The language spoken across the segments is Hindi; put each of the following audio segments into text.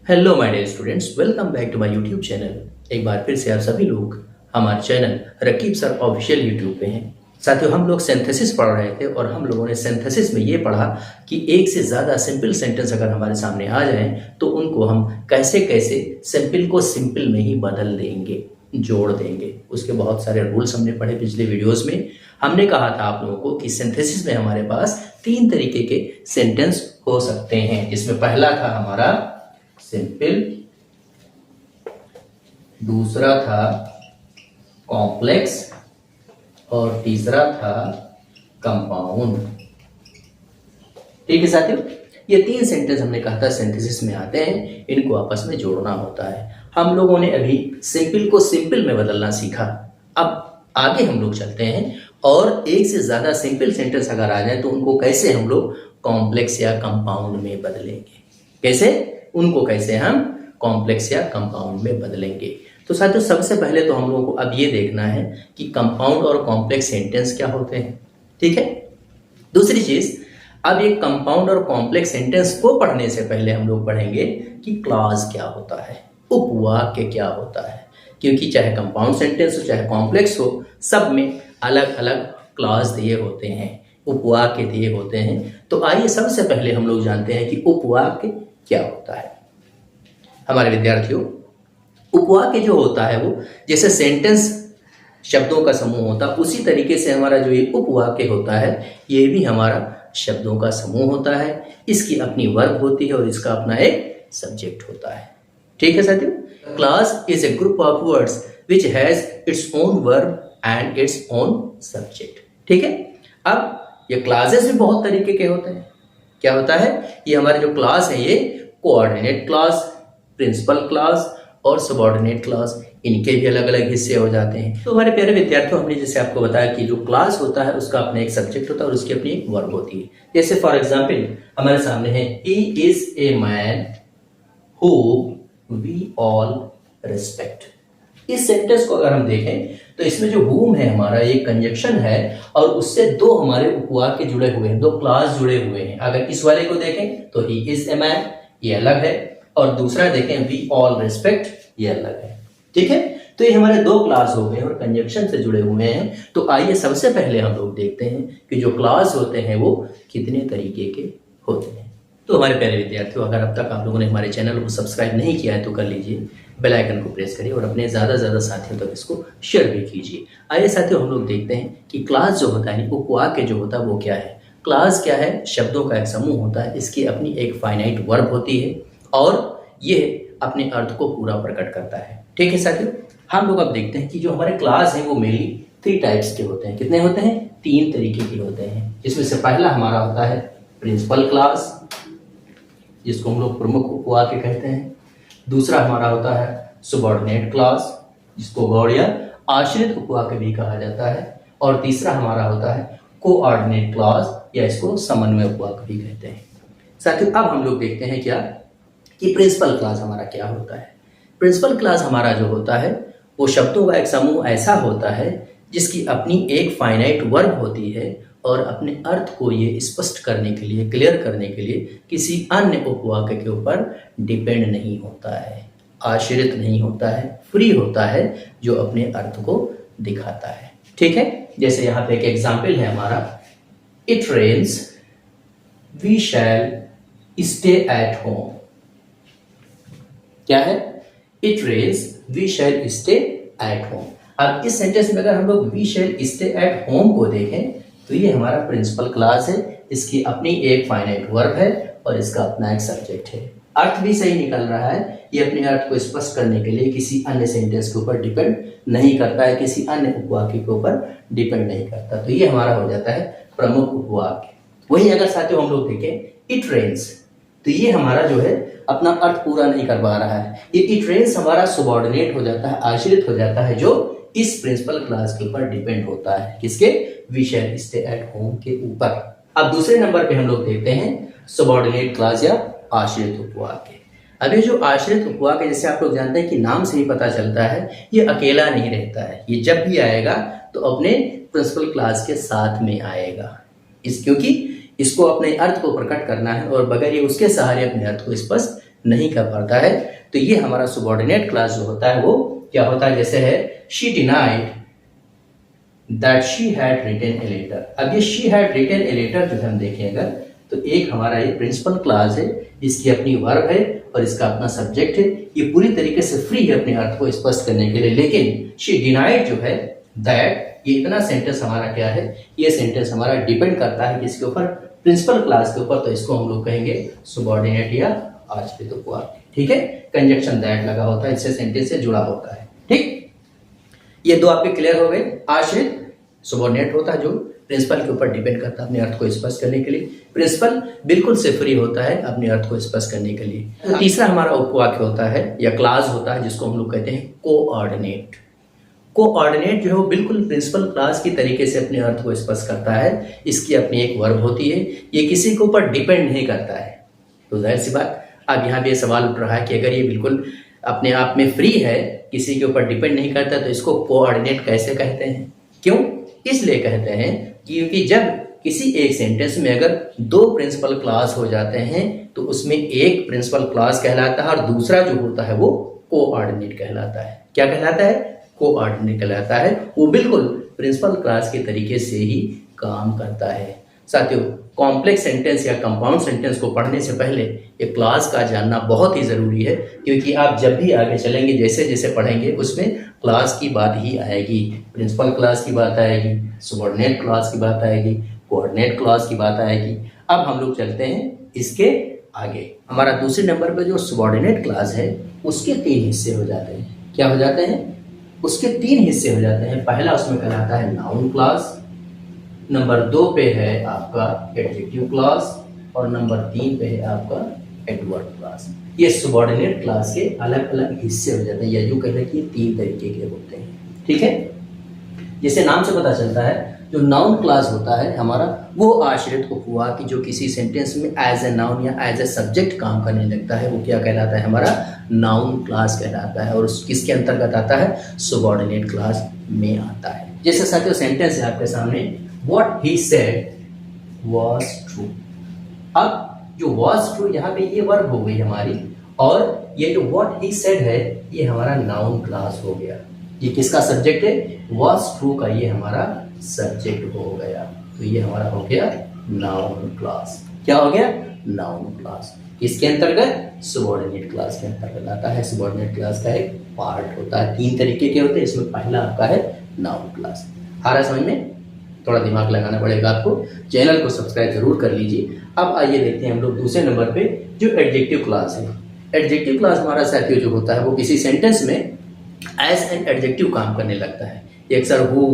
Hello my dear students, welcome back to my YouTube channel. एक बार फिर से आप सभी लोग हमारे channel Raqib sir official YouTube पे हैं। साथियों, हम लोग सिंथेसिस पढ़ रहे थे और हम लोगों ने सिंथेसिस में ये पढ़ा कि एक से ज़्यादा सिंपल सेंटेंस अगर हमारे सामने आ जाएं तो उनको हम कैसे कैसे सिंपल को सिंपल में ही बदल देंगे, जोड़ देंगे। उसके बहुत सारे रूल्स हमने पढ़े पिछले वीडियोज़ में। हमने कहा था आप लोगों को कि सिंथेसिस में हमारे पास 3 तरीके के सेंटेंस हो सकते हैं, जिसमें पहला था हमारा सिंपल, दूसरा था कॉम्प्लेक्स और तीसरा था कंपाउंड। ठीक है साथियों, ये 3 सेंटेंस हमने कहा था सिंथेसिस में आते हैं, इनको आपस में जोड़ना होता है। हम लोगों ने अभी सिंपल को सिंपल में बदलना सीखा। अब आगे हम लोग चलते हैं और एक से ज्यादा सिंपल सेंटेंस अगर आ जाए तो उनको कैसे हम लोग कॉम्प्लेक्स या कंपाउंड में बदलेंगे, कैसे हम कॉम्प्लेक्स या कंपाउंड में बदलेंगे। तो साथियों, सबसे पहले तो हम लोगों को अब ये देखना है कि कंपाउंड और कॉम्प्लेक्स सेंटेंस क्या होते हैं। ठीक है। दूसरी चीज, अब ये कंपाउंड और कॉम्प्लेक्स सेंटेंस को पढ़ने से पहले हम लोग पढ़ेंगे कि क्लॉज क्या होता है, उपवाक्य क्या होता है। क्योंकि चाहे कंपाउंड सेंटेंस हो चाहे कॉम्प्लेक्स हो, सब में अलग अलग क्लॉज दिए होते हैं, उपवाक्य दिए होते हैं। तो आइए सबसे पहले हम लोग जानते हैं कि उपवाक्य क्या होता है। हमारे विद्यार्थियों, उपवाक्य जो होता है वो जैसे सेंटेंस शब्दों का समूह होता है, उसी तरीके से हमारा जो ये उपवाक्य होता है ये भी हमारा शब्दों का समूह होता है। इसकी अपनी वर्ब होती है और इसका अपना एक सब्जेक्ट होता है। ठीक है साथियों, class is a group of words which has its own verb and its own subject. ठीक है। अब ये क्लासेस भी बहुत तरीके के होते हैं। क्या होता है, ये हमारे जो क्लास है ये कोऑर्डिनेट क्लास, प्रिंसिपल क्लास और सबऑर्डिनेट क्लास, इनके भी अलग अलग हिस्से हो जाते हैं। तो हमारे प्यारे विद्यार्थियों, हमने जैसे आपको बताया कि जो क्लास होता है उसका अपना एक सब्जेक्ट होता है और उसकी अपनी एक वर्ब होती है। जैसे फॉर एग्जांपल हमारे सामने है, he is a man who we all respect. इस सेंटेंस को अगर हम देखें तो इसमें जो whom है हमारा ये कंजक्शन है और उससे 2 हमारे उपवाक्य जुड़े हुए हैं, 2 क्लास जुड़े हुए हैं। अगर इस वाले को देखें तो ही इज ए मैन, ये अलग है, और दूसरा देखें वी ऑल रिस्पेक्ट, ये अलग है। ठीक है। तो ये हमारे 2 क्लास हो गए और कंजक्शन से जुड़े हुए हैं। तो आइए सबसे पहले हम लोग देखते हैं कि जो क्लास होते हैं वो कितने तरीके के होते हैं। तो हमारे प्यारे विद्यार्थियों, अगर अब तक आप लोगों ने हमारे चैनल को सब्सक्राइब नहीं किया है तो कर लीजिए, बेल आइकन को प्रेस करिए और अपने ज़्यादा से ज़्यादा साथियों तक इसको शेयर भी कीजिए। आइए साथियों, हम लोग देखते हैं कि क्लास जो होता है, उपवाक्य जो होता है वो क्या है। क्लास क्या है, शब्दों का एक समूह होता है, इसकी अपनी एक फाइनाइट वर्ब होती है और ये अपने अर्थ को पूरा प्रकट करता है। ठीक है साथियों, हम लोग अब देखते हैं कि जो हमारे क्लास हैं वो मेनली 3 टाइप्स के होते हैं। कितने होते हैं? 3 तरीके के होते हैं। इसमें से पहला हमारा होता है प्रिंसिपल क्लास, जिसको हम लोग प्रमुख उपवाक्य कहते हैं। दूसरा हमारा होता है सबऑर्डिनेट क्लास, जिसको गौड़ या आश्रित उपवाक्य भी कहा जाता है। और तीसरा हमारा होता है कोऑर्डिनेट क्लास, या इसको समन्वय उपवाक्य भी कहते हैं। साथियों, अब हम लोग देखते हैं क्या कि प्रिंसिपल क्लास हमारा क्या होता है। प्रिंसिपल क्लास हमारा जो होता है वो शब्दों का एक समूह ऐसा होता है जिसकी अपनी एक फाइनाइट वर्ब होती है और अपने अर्थ को ये स्पष्ट करने के लिए, क्लियर करने के लिए किसी अन्य उपवाक्य के ऊपर डिपेंड नहीं होता है, आश्रित नहीं होता है, फ्री होता है, जो अपने अर्थ को दिखाता है। ठीक है। जैसे यहाँ पे एक एग्जाम्पल है हमारा, it rains we shall stay at home. क्या है? It rains we shall stay at home. अब इस सेंटेंस में अगर हम लोग we shall stay at home को देखें तो ये हमारा प्रिंसिपल क्लास है, इसकी अपनी एक फाइनाइट वर्ब है और इसका अपना एक सब्जेक्ट है। अर्थ भी सही निकल रहा है, ये अपने अर्थ को स्पष्ट करने के लिए किसी अन्य सेंटेंस के ऊपर डिपेंड नहीं करता है, किसी अन्य उपवाक्य के ऊपर डिपेंड नहीं करता। तो ये हमारा हो जाता है प्रमुख उपवाक्य। वही अगर साथियों हम लोग देखें इट रेन्स, तो ये हमारा जो है अपना अर्थ पूरा नहीं कर पा रहा है। ये इट रेन्स हमारा सबऑर्डिनेट हो जाता है, आश्रित हो जाता है, जो इस प्रिंसिपल क्लास के ऊपर डिपेंड होता है। किसके? We shall stay at home के ऊपर। अब दूसरे नंबर पे हम लोग देखते हैं सबऑर्डिनेट क्लास या आश्रित उपवाक्य। अब ये जो आश्रित उपवाक्य, जैसे आप लोग जानते हैं कि नाम से ही पता चलता है, ये अकेला नहीं रहता है। ये जब भी आएगा तो अपने प्रिंसिपल क्लास के साथ में आएगा, क्योंकि इसको अपने अर्थ को प्रकट करना है और बगैर ये उसके सहारे अपने अर्थ को स्पष्ट नहीं कर पाता है, तो ये हमारा subordinate clause जो होता है वो क्या होता है, जैसे है she denied that she had written a letter। अब ये she had written a letter जो हम देखेंगे तो एक हमारा ये प्रिंसिपल क्लास है, इसकी अपनी वर्ब है और इसका अपना सब्जेक्ट है, ये पूरी तरीके से फ्री है अपने अर्थ को स्पष्ट करने के लिए। लेकिन she denied जो है that, ये इतना सेंटेंस हमारा क्या है, ये सेंटेंस हमारा डिपेंड करता है किसके ऊपर, प्रिंसिपल क्लास के ऊपर, तो इसको हम लोग कहेंगे सुबॉर्डिनेट या आश्रित उपवाक्य। ठीक है, कंजक्शन दैट लगा होता है, इससे सेंटेंस से जुड़ा होता है। ठीक, ये दो आपके क्लियर हो गए। आश्रित सुबॉर्डिनेट होता है जो प्रिंसिपल के ऊपर डिपेंड करता है अपने अर्थ को स्पष्ट करने के लिए, प्रिंसिपल बिल्कुल से फ्री होता है अपने अर्थ को स्पष्ट करने के लिए। तीसरा हमारा उपवाक्य होता है या क्लास होता है जिसको हम लोग कहते हैं कोऑर्डिनेट। कोऑर्डिनेट जो है वो बिल्कुल प्रिंसिपल क्लास की तरीके से अपने अर्थ को स्पष्ट करता है, इसकी अपनी एक वर्ब होती है, ये किसी के ऊपर डिपेंड नहीं करता है। तो जाहिर सी बात अब यहाँ पे ये सवाल उठ रहा है कि अगर ये बिल्कुल अपने आप में फ्री है, किसी के ऊपर डिपेंड नहीं करता, तो इसको कोऑर्डिनेट कैसे कहते हैं? क्यों? इसलिए कहते हैं क्योंकि जब किसी एक सेंटेंस में अगर दो प्रिंसिपल क्लास हो जाते हैं तो उसमें एक प्रिंसिपल क्लास कहलाता है और दूसरा जो होता है वो कोऑर्डिनेट कहलाता है। क्या कहलाता है? कोऑर्डिनेट कहलाता है। वो बिल्कुल प्रिंसिपल क्लास के तरीके से ही काम करता है। साथियों, कॉम्प्लेक्स सेंटेंस या कंपाउंड सेंटेंस को पढ़ने से पहले ये क्लास का जानना बहुत ही ज़रूरी है, क्योंकि आप जब भी आगे चलेंगे जैसे जैसे पढ़ेंगे उसमें क्लास की बात ही आएगी, प्रिंसिपल क्लास की बात आएगी, सबऑर्डिनेट क्लास की बात आएगी, कोऑर्डिनेट क्लास की बात आएगी। अब हम लोग चलते हैं इसके आगे। हमारा दूसरे नंबर पर जो सबऑर्डिनेट क्लास है उसके 3 हिस्से हो जाते हैं। क्या हो जाते हैं? उसके 3 हिस्से हो जाते हैं। पहला उसमें कहलाता है नाउन क्लास, नंबर 2 पे है आपका एडजेक्टिव क्लास और नंबर 3 पे है आपका एडवर्ब क्लास। ये सबऑर्डिनेट क्लास के अलग अलग हिस्से हो जाते हैं, या यूं कहें कि 3 तरीके के होते हैं। ठीक है, जैसे नाम से पता चलता है जो नाउन क्लास होता है हमारा वो आश्रित उपवाक्य जो किसी सेंटेंस में एज ए नाउन या एज ए सब्जेक्ट काम करने लगता है वो क्या कहलाता है? हमारा नाउन क्लास कहलाता है, और किसके अंतर्गत आता है? सबऑर्डिनेट क्लास में आता है। जैसे साथियों सेंटेंस है आपके सामने, What he said was true। अब जो was true यहाँ पे ये वर्ब हो गई हमारी, और ये जो what he said है ये हमारा नाउन क्लास हो गया। ये किसका सब्जेक्ट है? was true का ये हमारा सब्जेक्ट हो गया। तो ये हमारा हो गया नाउन क्लास। क्या हो गया? Noun class. किसके अंतर्गत? सबऑर्डिनेट क्लास के अंतर्गत आता है। सबऑर्डिनेट क्लास का एक पार्ट होता है, 3 तरीके के होते हैं, इसमें पहला आपका है नाउन क्लास। आ रहा है समझ में? थोड़ा दिमाग लगाना पड़ेगा आपको। चैनल को सब्सक्राइब जरूर कर लीजिए। अब आइए देखते हैं हम लोग दूसरे नंबर पे जो एडजेक्टिव क्लास है। एडजेक्टिव क्लास हमारा साथियों जो होता है वो किसी सेंटेंस में एज एन एडजेक्टिव काम करने लगता है। ये अक्सर हु,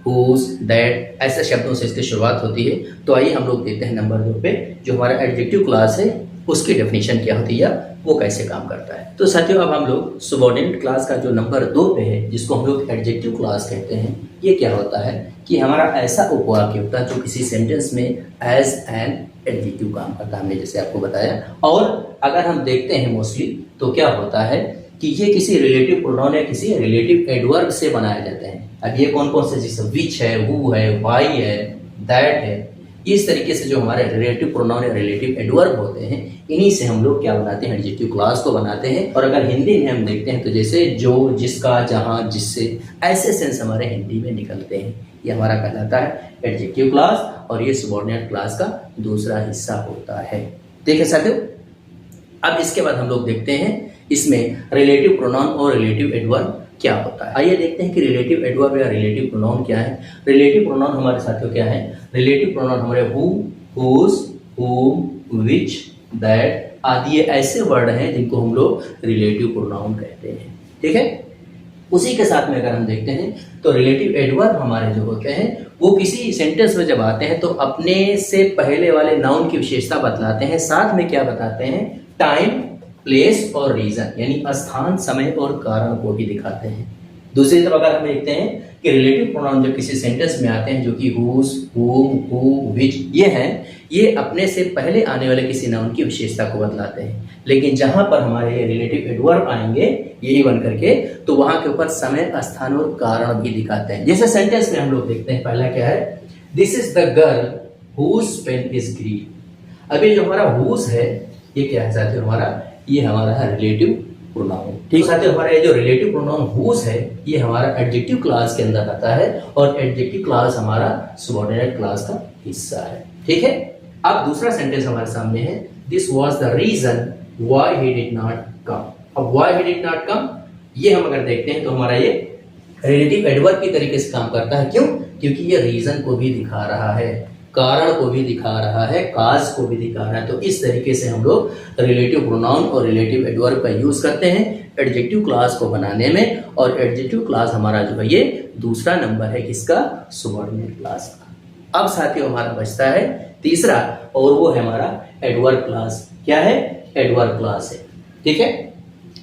हुज, दैट ऐसे शब्दों से इसकी शुरुआत होती है। तो आइए हम लोग देखते हैं नंबर 2 पे जो हमारा एडजेक्टिव क्लास है उसकी डेफिनेशन क्या होती है या वो कैसे काम करता है। तो साथियों अब हम लोग सबऑर्डिनेट क्लास का जो नंबर 2 पे है जिसको हम लोग एडजेक्टिव क्लास कहते हैं, ये क्या होता है कि हमारा ऐसा उपवाक्य होता है जो किसी सेंटेंस में एज एन एडजेक्टिव काम करता है, हमने जैसे आपको बताया। और अगर हम देखते हैं मोस्टली तो क्या होता है कि ये किसी रिलेटिव प्रोनाउन या किसी रिलेटिव एडवर्ब से बनाए जाते हैं। अब ये कौन कौन से, जैसे विच है, हु है, वाई है, दैट है, इस तरीके से जो हमारे रिलेटिव प्रोनाउन या रिलेटिव एडवर्ब होते हैं इन्हीं से हम लोग क्या बनाते हैं? एडजेक्टिव क्लास को बनाते हैं। और अगर हिंदी में हम देखते हैं तो जैसे जो, जिसका, जहां, जिससे, ऐसे सेंस हमारे हिंदी में निकलते हैं। ये हमारा कहलाता है एडजेक्टिव क्लास और ये सबऑर्डिनेट क्लास का दूसरा हिस्सा होता है। देखिए साथियों, अब इसके बाद हम लोग देखते हैं इसमें रिलेटिव प्रोनाउन और रिलेटिव एडवर्ब क्या होता है। आइए देखते हैं कि रिलेटिव एडवर्ब या रिलेटिव प्रोनाउन क्या है। रिलेटिव प्रोनाउन हमारे साथियों क्या है? रिलेटिव प्रोनाउन हमारे हु, हुज, हुम, विच, दैट आदि ये ऐसे वर्ड हैं जिनको हम लोग रिलेटिव प्रोनाउन कहते हैं। ठीक है, उसी के साथ में अगर हम देखते हैं तो रिलेटिव एडवर्ब हमारे जो होते हैं वो किसी सेंटेंस में जब आते हैं तो अपने से पहले वाले नाउन की विशेषता बतलाते हैं, साथ में क्या बताते हैं? टाइम, प्लेस और रीजन, यानी स्थान, समय और कारण को भी दिखाते हैं। दूसरी तरफ अगर हम देखते हैं कि रिलेटिव प्रोनाउन जब किसी सेंटेंस में आते हैं जो कि हुज, हुम, हु, विच ये हैं, ये अपने से पहले आने वाले किसी नाउन की विशेषता को बतलाते हैं। लेकिन जहां पर हमारे रिलेटिव एडवर्ब आएंगे यही बन करके तो वहां के ऊपर समय, स्थान और कारण भी दिखाते हैं। जैसे सेंटेंस में हम लोग देखते हैं, पहला क्या है? This is the girl whose pen is green. अभी जो हमारा हुज है ये क्या है साथियों? हमारा ये हमारा है रिलेटिव प्रोनाउन। ठीक साथियों, हमारा ये जो रिलेटिव प्रोनाउन हुज है ये हमारा एडजेक्टिव क्लास के अंदर आता है और एडजेक्टिव क्लास हमारा सबऑर्डिनेट क्लास का हिस्सा है। ठीक है, अब दूसरा सेंटेंस हमारे सामने है, this was the reason why he did not come. अब why he did not come, ये हम अगर देखते हैं तो हमारा ये रिलेटिव एडवर्ब की तरीके से काम करता है। क्यों? क्योंकि ये रीजन को भी दिखा रहा है, कारण को भी दिखा रहा है, काज को भी दिखा रहा है। तो इस तरीके से हम लोग रिलेटिव प्रोनाउन और रिलेटिव एडवर्ब का यूज करते हैं एडजेक्टिव क्लास को बनाने में। और एडजेक्टिव क्लास हमारा जो है ये दूसरा नंबर है किसका? सबऑर्डिनेट क्लास का। अब साथियों हमारा बचता है तीसरा, और वो है हमारा एडवर्ब क्लास। क्या है? एडवर्ब क्लास है। ठीक है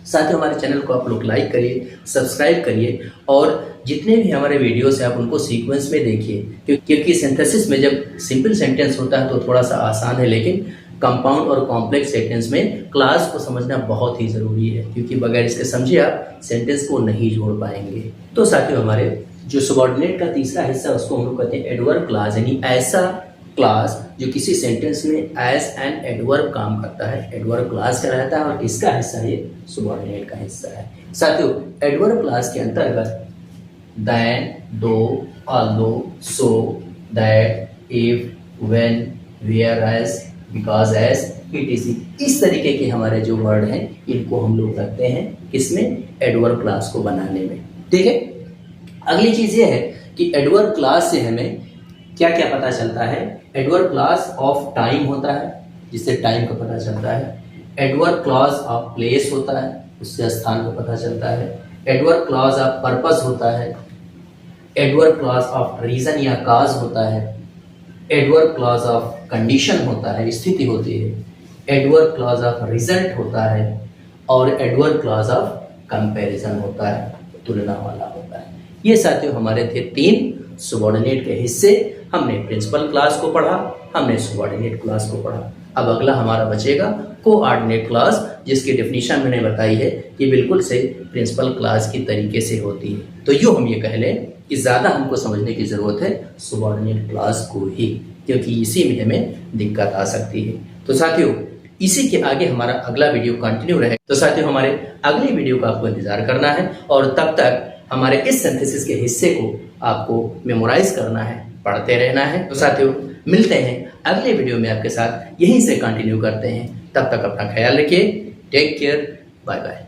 साथियों, हमारे चैनल को आप लोग लाइक करिए, सब्सक्राइब करिए और जितने भी हमारे वीडियोस हैं आप उनको सीक्वेंस में देखिए, क्योंकि सिंथेसिस में जब सिंपल सेंटेंस होता है तो थोड़ा सा आसान है, लेकिन कंपाउंड और कॉम्प्लेक्स सेंटेंस में क्लास को समझना बहुत ही ज़रूरी है, क्योंकि बगैर इसके समझे आप सेंटेंस को नहीं जोड़ पाएंगे। तो साथियों हमारे जो सबऑर्डिनेट का तीसरा हिस्सा उसको हम लोग कहते हैं एडवर्ब क्लास, यानी ऐसा क्लास जो किसी सेंटेंस में एज एन एडवर्ब काम करता है, एडवर्ब क्लास का रहता है और इसका हिस्सा ये सबऑर्डिनेट का हिस्सा है। साथियों एडवर्ब क्लास के अंतर्गत then, though, although, so, that, if, when, whereas, because as, etc. इस तरीके के हमारे जो वर्ड हैं इनको हम लोग रखते हैं किसमें? एडवर्ब क्लास को बनाने में। ठीक है, अगली चीज ये है कि एडवर्ब क्लास से हमें क्या क्या पता चलता है? एडवर्ब क्लास ऑफ टाइम होता है, जिससे टाइम का पता चलता है। एडवर्ब क्लास ऑफ प्लेस होता है, उससे स्थान का पता चलता है। एडवर्ब क्लॉज ऑफ पर्पस होता है। एडवर्ब क्लॉज ऑफ रीजन या काज होता है। एडवर्ब क्लॉज ऑफ कंडीशन होता है, स्थिति होती है। एडवर्ब क्लॉज ऑफ रिजल्ट होता है और एडवर्ब क्लॉज ऑफ कंपैरिजन होता है, तुलना वाला होता है। ये साथियों हमारे थे 3 सबऑर्डिनेट के हिस्से। हमने प्रिंसिपल क्लास को पढ़ा, हमने सबऑर्डिनेट क्लास को पढ़ा। अब अगला हमारा बचेगा कोऑर्डिनेट क्लास, जिसकी डेफिनेशन मैंने बताई है कि बिल्कुल से प्रिंसिपल क्लास की तरीके से होती है। तो यूँ हम ये कह लें कि ज़्यादा हमको समझने की ज़रूरत है सबऑर्डिनेट क्लास को ही, क्योंकि इसी में हमें दिक्कत आ सकती है। तो साथियों इसी के आगे हमारा अगला वीडियो कंटिन्यू रहे। तो साथियों हमारे अगले वीडियो का आपको इंतजार करना है और तब तक हमारे इस सिंथेसिस के हिस्से को आपको मेमोराइज करना है, पढ़ते रहना है। तो साथियों मिलते हैं अगले वीडियो में आपके साथ, यहीं से कंटिन्यू करते हैं। तब तक अपना ख्याल रखिए। Take care, bye bye.